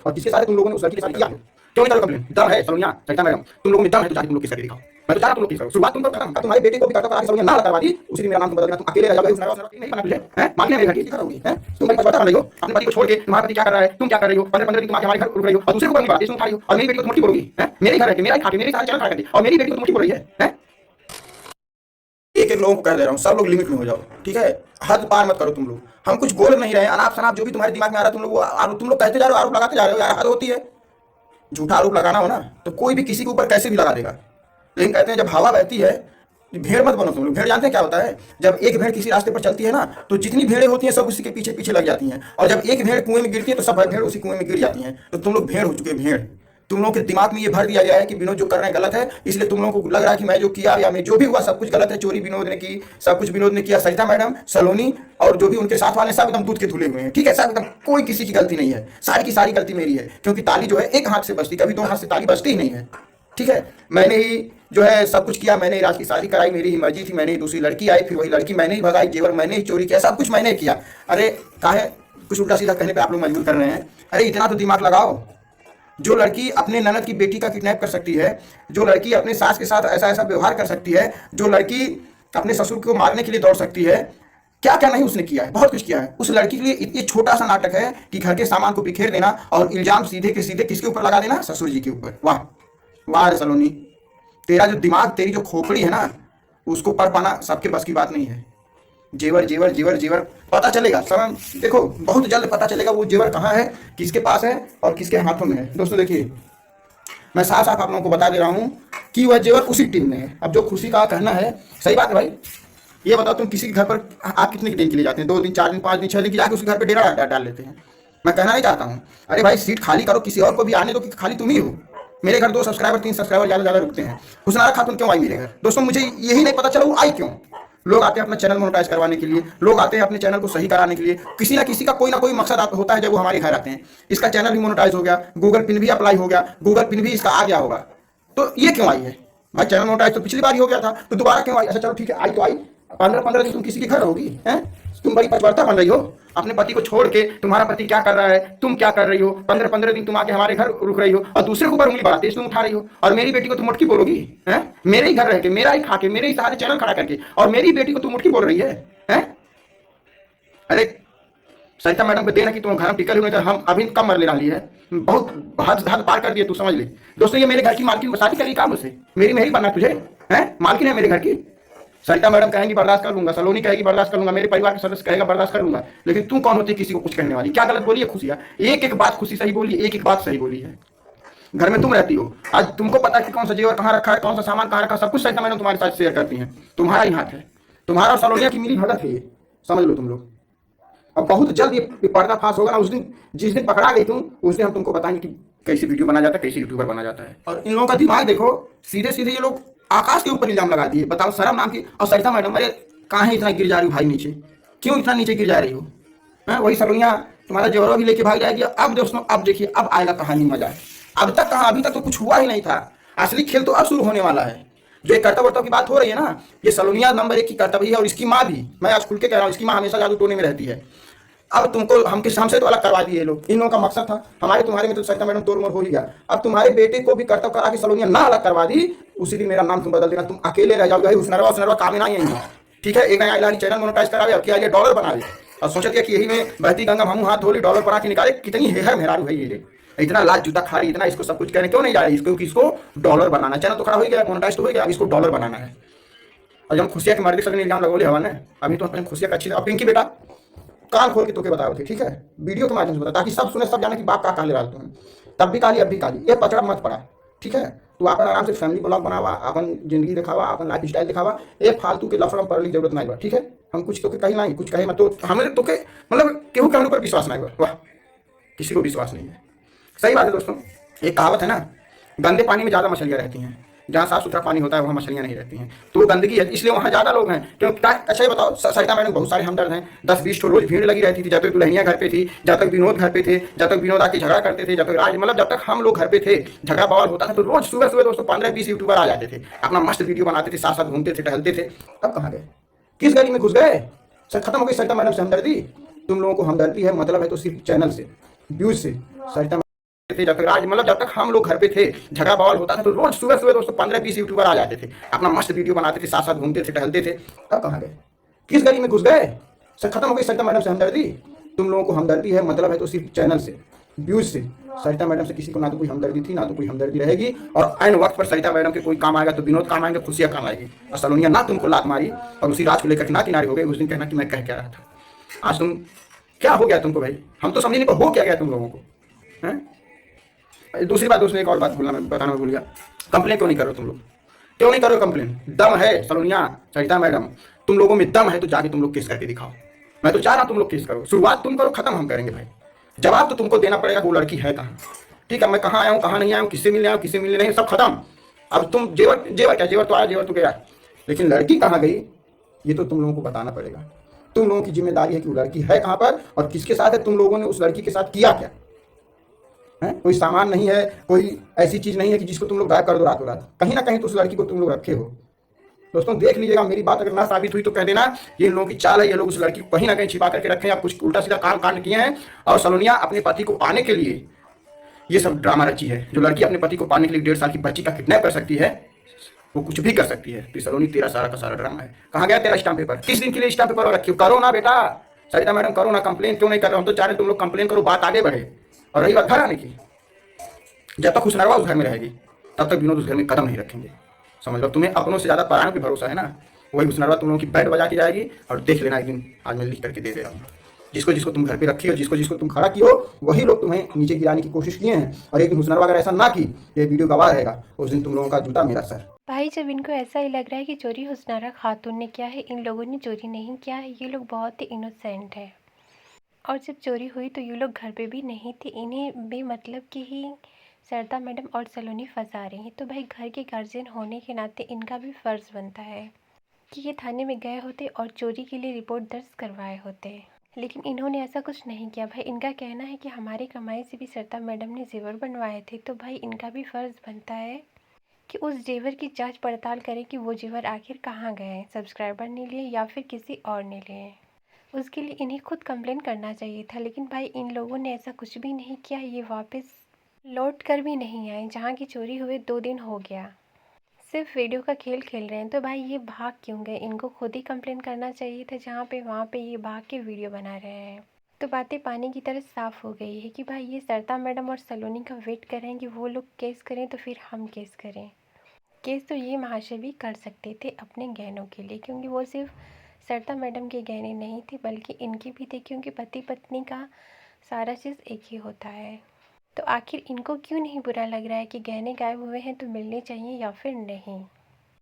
और जिसके साथ तुम लोगों ने उस लड़की के साथ किया क्यों नहीं करो कंप्लेन? दम है सलोनिया, सरिता मैडम, तुम लोगों में दम है तो जाके तुम लोग किस करके दिखाओ। मैं तो चाह रहा तुम लोग किस करो, शुरुआत तुम करो। तुम्हारे बेटे को भी करता करा के सलोनिया ना करवा दी, उसी दिन मेरा नाम तुम बदल देना, तुम अकेले रह जाओगे। उस नरवा नहीं बना तुझे, हैं? मांगने मेरे घर की करोगी, हैं? तुम मेरी पता कर रही हो, अपने पति को छोड़ के तुम्हारा पति क्या कर रहा है, तुम क्या कर रही हो? 15-15 दिन तुम आके हमारे घर रुक रही हो और दूसरे को बात तुम उठा रही हो और मेरी बेटी को तुम मुट्ठी बोलोगी, हैं? मेरे घर है, मेरा ही खा के, मेरे सारे चैनल खा करके और मेरी बेटी को तुम मुट्ठी बोल रही है, हैं? एक एक लोगों को कह दे रहा हूँ, सब लोग लिमिट में हो जाओ, ठीक है? हद पार मत करो तुम लोग। हम कुछ बोल नहीं रहे, अनाप शनाप जो भी तुम्हारे दिमाग में आ रहा है तुम लोग तुम लोग कहते जा रहे हो, आरोप लगाते जा रहे हो। यार हद होती है। झूठा आरोप लगाना हो ना तो कोई भी किसी के ऊपर कैसे भी लगा देगा, लेकिन कहते हैं जब हवा बहती है, भेड़ मत बनो तुम लोग। भेड़ जानते हैं क्या होता है? जब एक भेड़ किसी रास्ते पर चलती है ना तो जितनी भेड़ें होती हैं सब उसी के पीछे पीछे लग जाती हैं, और जब एक भेड़ कुएं में गिरती है तो सब भेड़ उसी कुएं में गिर जाती हैं। तो तुम लोग भेड़ हो चुके, भेड़। तुम लोगों के दिमाग में ये भर दिया गया है कि विनोद जो कर रहे हैं गलत है, इसलिए तुम लोगों को लग रहा है कि मैं जो किया या मैं जो भी हुआ सब कुछ गलत है। चोरी विनोद ने की, सब कुछ विनोद ने किया। सरिता मैडम, सलोनी और जो भी उनके साथ वाले सब एकदम दूध के धुले हुए हैं, ठीक है? सब एकदम कोई किसी की गलती नहीं है, सारी की सारी गलती मेरी है, क्योंकि ताली जो है एक हाथ से बजती, कभी दो हाथ से ताली बजती ही नहीं है, ठीक है? मैंने ही जो है सब कुछ किया, मैंने ही राज की शादी कराई, मेरी ही मर्जी थी, मैंने ही दूसरी लड़की आई, फिर वही लड़की मैंने ही भगाई, जेवर मैंने ही चोरी किया, सब कुछ मैंने किया। अरे काहे कुछ उल्टा सीधा कहने पे आप लोग मजबूर कर रहे हैं? अरे इतना तो दिमाग लगाओ। जो लड़की अपने ननद की बेटी का किडनैप कर सकती है, जो लड़की अपने सास के साथ ऐसा ऐसा व्यवहार कर सकती है, जो लड़की अपने ससुर को मारने के लिए दौड़ सकती है, क्या क्या नहीं उसने किया है, बहुत कुछ किया है। उस लड़की के लिए ये छोटा सा नाटक है कि घर के सामान को बिखेर देना और इल्जाम सीधे के सीधे किसके ऊपर लगा देना? ससुर जी के ऊपर। वाह वाह सलोनी, तेरा जो दिमाग, तेरी जो खोपड़ी है ना, उसको पढ़ पाना सबके बस की बात नहीं है। जेवर जेवर जेवर जेवर पता चलेगा, समय देखो, बहुत जल्द पता चलेगा वो जेवर कहाँ है, किसके पास है और किसके हाथों में है। दोस्तों देखिए, मैं साफ साफ आप लोगों को बता दे रहा हूँ कि वह जेवर उसी टीम में है। अब जो खुशी का कहना है, सही बात है भाई। ये बताओ तुम किसी के घर पर आप कितने दिन के लिए जाते हैं? 2 दिन, 4 दिन, 5 दिन, 6 दिन की जाके उसके घर पर डेरा डाल लेते हैं। मैं कहना नहीं चाहता हूँ, अरे भाई सीट खाली करो, किसी और को भी आने दो, कि खाली तुम ही हो। मेरे घर 2 सब्सक्राइबर 3 सब्सक्राइबर ज़्यादा रुकते हैं। हुस्नारा खातून क्यों आई मेरे घर? दोस्तों मुझे यही नहीं पता चला वो आई क्यों। लोग आते हैं अपना चैनल मोनेटाइज करवाने के लिए, लोग आते हैं अपने चैनल को सही कराने के लिए, किसी ना किसी का कोई ना कोई मकसद होता है जब वो हमारे घर आते हैं। इसका चैनल भी मोनेटाइज हो गया, गूगल पिन भी अप्लाई हो गया, गूगल पिन भी इसका आ गया होगा, तो ये क्यों आई है भाई? चैनल मोनेटाइज तो पिछली बार ही हो गया था, तो दोबारा क्यों आई? अच्छा चलो ठीक है, आई तो आई, 15-15 दिन तुम किसी के घर होगी, हैं? तुम बड़ी पतिव्रता बन रही हो, अपने पति को छोड़ के। तुम्हारा पति क्या कर रहा है, तुम क्या कर रही हो? 15-15 दिन तुम आके हमारे घर रुक रही हो और दूसरे के ऊपर उंगली बढ़ाते तुम उठा रही हो, और मेरी बेटी को तुम मुटकी बोलोगी, हैं? मेरे ही घर रह के, मेरा ही खा के, मेरे ही सहारे चैनल खड़ा करके, और मेरी बेटी को तुम मुटकी बोल रही है, हैं? अरे सरिता मैडम को देना कि तुम घर में टिकल हुए, तो हम अभी कम मर ले रही है, बहुत हद पार कर दिए, तू समझ ले। दोस्तों ये मेरे घर की मालकिन शादी करी काम से, मेरी मेरी बनना तुझे, हैं? मालकिन है मेरे घर की। सरिता मैडम कहेंगी बर्दाश्त कर लूंगा, सलोनी कहेगी बर्दाश्त कर लूंगा, मेरे परिवार के सदस्य कहेगा बर्दाश्त कर लूंगा, लेकिन तू कौन होती है किसी को कुछ कहने वाली? क्या गलत बोली है खुशियां? एक एक बात खुशी सही बोली, एक एक बात सही बोली है। घर में तुम रहती हो, आज तुमको पता है कि कौन सा जेवर कहाँ रखा है, कौन सा सामान कहाँ रखा, सब कुछ सरिता मैडम तुम्हारे साथ शेयर करती है। तुम्हारा ही हाथ है, तुम्हारा और सलोनिया की मिली भगत है ये, समझ लो तुम लोग। अब बहुत जल्द ये पर्दाफाश होगा ना, उस दिन जिस दिन पकड़ा गई तुम, उस दिन हम तुमको बताएंगे कि कैसे वीडियो बना जाता है, कैसे यूट्यूबर बना जाता है। और इन लोगों का दिमाग देखो, सीधे सीधे ये लोग आकाश के ऊपर इल्जाम लगा दिए। बताओ शर्म नाम की। और सरिता मैडम, अरे कहाँ इतना गिर जा रही हो भाई नीचे? क्यों इतना नीचे गिर जा रही हो? वही सलोनिया तुम्हारा जेवरा भी लेके भाग जाएगी। अब दोस्तों अब देखिए, अब आएगा कहानी मजा। अब तक कहाँ, अभी तक तो कुछ हुआ ही नहीं था। असली खेल तो अब शुरू होने वाला है। जो एक कर्तव्य वर्तव्य की बात हो रही है ना, ये सलोनिया नंबर 1 की कर्तव्य है, और इसकी माँ भी, मैं आज खुल के कह रहा हूँ, इसकी माँ हमेशा जादू टोने में रहती है। अब तुमको हमसे तो अलग करवा दिए लोग। इन लोगों का मकसद था हमारे तुम्हारे में तो सरिता मैडम तोड़ मोड़ हो ही गया। अब तुम्हारे बेटे को भी कर्तव्य करा के सलोनिया ना अलग करवा दी, उसी दिन मेरा नाम तुम बदल देना, तुम अकेले रह जाओगे। उसनरवा काम नहीं है, ठीक है? एक नया चैनल मोनेटाइज करावे, अब क्या ये डॉलर बनावे, और सोचा कि यही में बहती गंगा हम हाथ धोली डॉलर बना के निकाले। कितनी हेहर मेहरारू है ये, इतना लाज जूता खा रही, इतना इसको सब कुछ कहने क्यों नहीं जा रही? इसको डॉलर बनाना, चैनल तो खड़ा हो गया, मोनेटाइज तो हो गया, अब इसको डॉलर बनाना है। और जब खुशिया के मर्दी सभी इल्जाम लगोले हवा ने, अभी तो अपने खुशिया का अच्छी। अब पिंकी बेटा कान खोल के तो के बताओ थे, ठीक है? वीडियो के माध्यम से बता, ताकि सब सुने, सब जाने कि बाप का काले रात तुम्हें, तब भी काली अब भी काली। ये पचड़ा मत पड़ा, ठीक है? तू अपन आराम से फैमिली ब्लॉग बनावा, अपन जिंदगी दिखावा, अपन लाइफ स्टाइल दिखावा। एक फालतू के लफड़ा पड़ने की जरूरत नहीं बा, ठीक है? हम कुछ तो के कहीं नहीं, कुछ कहे मत, तो हमें तो के मतलब केहू के ऊपर विश्वास नहीं बा। वाह, किसी को विश्वास नहीं है। सही बात है दोस्तों। एक कहावत है ना, गंदे पानी में ज़्यादा मछलियाँ रहती हैं, जहाँ साफ सुथरा पानी होता है वहाँ मछलियाँ नहीं रहती हैं। तो गंदगी है, इसलिए वहाँ ज़्यादा लोग हैं। क्यों? अच्छा ये बताओ, सरिता मैडम बहुत सारे हमदर्द हैं, 10-20 रोज भीड़ लगी रहती थी। जब तक दुल्हनिया घर पे थी, जब तक विनोद घर पे थे, जब तक विनोद आके झगड़ा करते थे, जब तक राज, मतलब जब तक हम लोग घर पे थे, झगड़ा बवाल होता था, तो रोज सुबह सुबह दोस्तों 15-20 यूट्यूबर आ जाते थे, अपना मस्त वीडियो बनाते थे, साथ साथ घूमते थे, टहलते थे। अब कहाँ गए? किस गली में घुस गए? सर खत्म हो गई सरिता मैडम से हमदर्दी। तुम लोगों को हमदर्दी है मतलब है तो सिर्फ चैनल से, व्यूज से। सरिता थे, जब तक राज मतलब जब तक हम लोग घर पे थे, झगड़ा बवाल होता था तो रोज सुबह सुबह दोस्तों 15-20 यूट्यूबर आ जाते थे, अपना मस्त वीडियो बनाते थे, साथ साथ घूमते थे, टहलते थे। अब कहाँ गए? किस गली में घुस गए? सर खत्म हो गई सरिता मैडम से हमदर्दी। तुम लोगों को हमदर्दी है मतलब है तो सिर्फ चैनल से, व्यूज से। सरिता मैडम से किसी को ना तो कोई हमदर्दी थी, ना तो कोई हमदर्दी रहेगी। और ऐन वक्त पर सरिता मैडम के कोई काम आएगा तो विनोद काम आएंगे, खुशियाँ काम आएगी। और सलोनिया ना तुमको लात मारी और उसी रात को लेकर ना किनारे हो गए, उस दिन कहना कि मैं कह क्या रहा था। आज तुम क्या हो गया तुमको भाई? हम तो समझ नहीं हो क्या गया तुम लोगों को, हैं? दूसरी बात, दूसरी एक और बात बोलना मैं बताना भूल गया। कंप्लेन क्यों नहीं करो तुम लोग? क्यों नहीं करो कंप्लेन? दम है सलोनिया, सरिता मैडम, तुम लोगों में दम है तो जाके तुम लोग केस करके दिखाओ। मैं तो चाह रहा हूं तुम लोग केस करो, शुरुआत तुम करो, खत्म हम करेंगे भाई। जवाब तो तुमको देना पड़ेगा, वो लड़की है कहाँ। ठीक है, मैं कहाँ आया हूँ, कहाँ नहीं आया हूँ, किससे मिलने आया हूँ, किससे मिलने नहीं, सब खत्म। अब तुम जेवर, जेवर क्या, जेवर तो आया, जेवर तो गया, लेकिन लड़की कहाँ गई ये तो तुम लोगों को बताना पड़ेगा। तुम लोगों की जिम्मेदारी है कि वो लड़की है कहाँ पर और किसके साथ है, तुम लोगों ने उस लड़की के साथ किया क्या है। कोई सामान नहीं है, कोई ऐसी चीज नहीं है कि जिसको तुम लोग गायब कर दो रातों रात। कहीं ना कहीं तो उस लड़की को तुम लोग रखे हो। दोस्तों देख लीजिएगा, मेरी बात अगर ना साबित हुई तो कह देना ये इन लोगों की चाल है, ये लोग उस लड़की को कहीं ना कहीं छिपा करके रखे हैं, कुछ उल्टा सीधा काम कांड किए हैं। और सलोनिया अपने पति को पाने के लिए ये सब ड्रामा रची है। जो लड़की अपने पति को पाने के लिए 1.5 साल की बच्ची का किडनैप कर सकती है, वो कुछ भी कर सकती है। तो सलोनी तेरा सारा का सारा ड्रामा है। कहाँ गया तेरा स्टाम्प पेपर? किस दिन के लिए स्टाम्प पेपर रखी? करो ना बेटा, सरिता मैडम करो ना। कंप्लेन क्यों नहीं कर रहे? हम तो चाह रहे तुम लोग कंप्लेन करो, बात आगे बढ़े। और रही बात घर आने की, जब तक खुशनरवा उस घर में रहेगी तब तक विनोद उस घर में कदम नहीं रखेंगे। समझ लो, तुम्हें अपनों से ज्यादा परायों पे भरोसा है ना। वही खुशनरवा तुम लोगों की बैट बजा के जाएगी और देख लेना एक दिन। आज मैं लिख करके दे दे रहा हूँ, जिसको जिसको तुम घर पे रखी हो, जिसको जिसको तुम खड़ा की हो, वही लोग तुम्हें नीचे गिराने की कोशिश किए हैं। और एक दिन हुसनरवा अगर ऐसा ना की, ये वीडियो गवाह रहेगा, उस दिन तुम लोगों का जूता मेरा सर। भाई जब इनको ऐसा ही लग रहा है कि चोरी हुस्नारा खातून ने किया है, इन लोगों ने चोरी नहीं किया है, ये लोग बहुत ही इनोसेंट है। और जब चोरी हुई तो ये लोग घर पे भी नहीं थे, इन्हें बेमतलब की ही सरिता मैडम और सलोनी फंसा रही हैं। तो भाई घर के गार्जियन होने के नाते इनका भी फ़र्ज़ बनता है कि ये थाने में गए होते और चोरी के लिए रिपोर्ट दर्ज करवाए होते। लेकिन इन्होंने ऐसा कुछ नहीं किया। भाई इनका कहना है कि हमारी कमाई से भी सरिता मैडम ने जेवर बनवाए थे, तो भाई इनका भी फ़र्ज़ बनता है कि उस जेवर की जांच पड़ताल करें कि वो जेवर आखिर कहाँ गए हैं, सब्सक्राइबर ने लिए या फिर किसी और ने लिए। उसके लिए इन्हें खुद कंप्लेन करना चाहिए था, लेकिन भाई इन लोगों ने ऐसा कुछ भी नहीं किया। ये वापस लौट कर भी नहीं आए, जहाँ की चोरी हुए 2 दिन हो गया, सिर्फ वीडियो का खेल खेल रहे हैं। तो भाई ये भाग क्यों गए? इनको खुद ही कंप्लेन करना चाहिए था, जहाँ पे वहाँ पे ये भाग के वीडियो बना रहे हैं। तो बातें पानी की तरह साफ हो गई है कि भाई ये सरिता मैडम और सलोनी का वेट कर रहे हैं कि वो लोग केस करें तो फिर हम केस करें। केस तो ये महाशय भी कर सकते थे अपने गहनों के लिए, क्योंकि वो सिर्फ सरिता मैडम के गहने नहीं थे बल्कि इनके भी थे, क्योंकि पति पत्नी का सारा चीज़ एक ही होता है। तो आखिर इनको क्यों नहीं बुरा लग रहा है कि गहने गायब हुए हैं तो मिलने चाहिए या फिर नहीं?